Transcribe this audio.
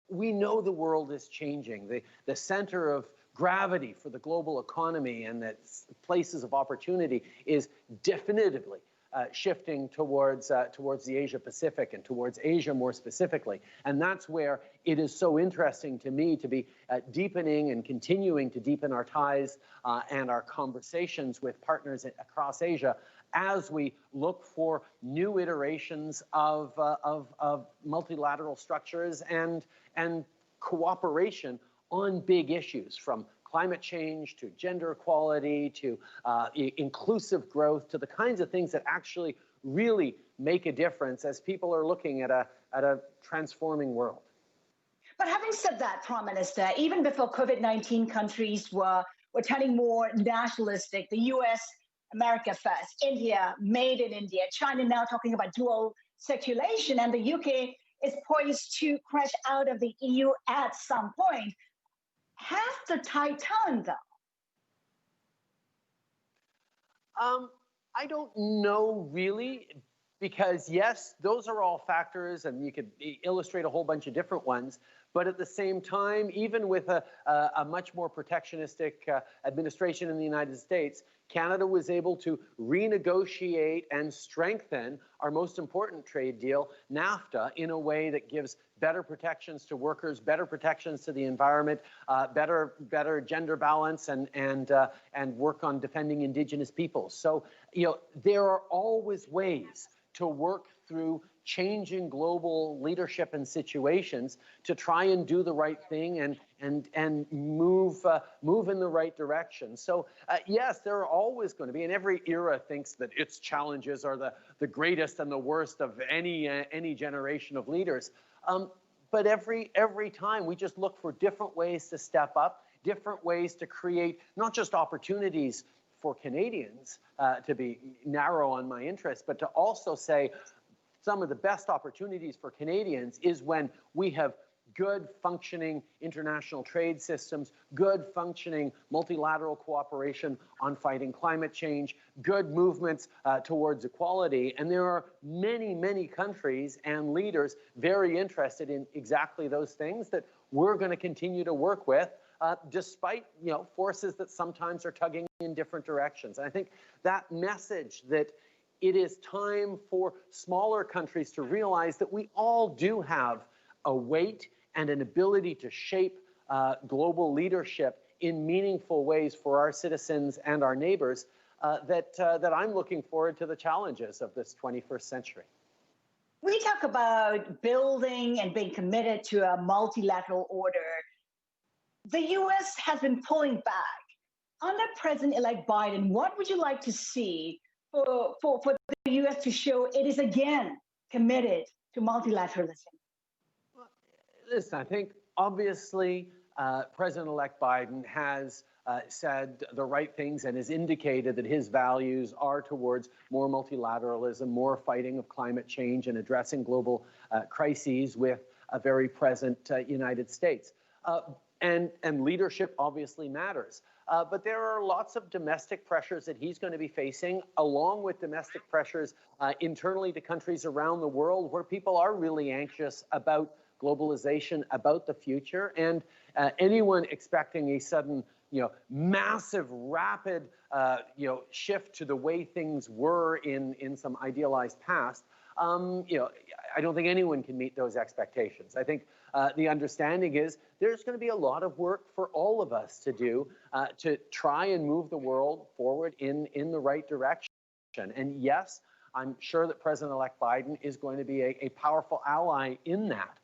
we know the world is changing. The center of gravity for the global economy and the places of opportunity is definitively shifting towards the Asia Pacific and towards Asia more specifically. And that's where it is so interesting to me to be deepening and continuing to deepen our ties and our conversations with partners across Asia as we look for new iterations of multilateral structures and cooperation on big issues, from climate change to gender equality to inclusive growth, to the kinds of things that actually really make a difference as people are looking at a transforming world. But having said that, Prime Minister, even before COVID-19, countries were turning more nationalistic. The US, America first, India, made in India, China now talking about dual circulation, and the UK is poised to crash out of the EU at some point. Has the tide turned, though? I don't know, really, because, yes, those are all factors, and you could illustrate a whole bunch of different ones. But at the same time, even with a much more protectionistic administration in the United States, Canada was able to renegotiate and strengthen our most important trade deal, NAFTA, in a way that gives better protections to workers, better protections to the environment, better gender balance, and work on defending Indigenous peoples. So, there are always ways to work through changing global leadership and situations to try and do the right thing and move in the right direction. So yes, there are always going to be, and every era thinks that its challenges are the greatest and the worst of any generation of leaders. But every time we just look for different ways to step up, different ways to create not just opportunities for Canadians to be narrow on my interests, but to also say some of the best opportunities for Canadians is when we have good functioning international trade systems, good functioning multilateral cooperation on fighting climate change, good movements towards equality. And there are many, many countries and leaders very interested in exactly those things that we're going to continue to work with, despite forces that sometimes are tugging in different directions. And I think that message that it is time for smaller countries to realize that we all do have a weight and an ability to shape global leadership in meaningful ways for our citizens and our neighbors, that I'm looking forward to the challenges of this 21st century. We talk about building and being committed to a multilateral order. The U.S. has been pulling back. Under President-elect Biden, what would you like to see for the U.S. to show it is again committed to multilateralism? Listen, I think obviously President-elect Biden has said the right things and has indicated that his values are towards more multilateralism, more fighting of climate change, and addressing global crises with a very present United States. And leadership obviously matters. But there are lots of domestic pressures that he's going to be facing, along with domestic pressures internally to countries around the world where people are really anxious about globalization, about the future. And anyone expecting a sudden, massive, rapid, shift to the way things were in some idealized past, I don't think anyone can meet those expectations. I think the understanding is there's going to be a lot of work for all of us to do to try and move the world forward in the right direction. And yes, I'm sure that President-elect Biden is going to be a powerful ally in that.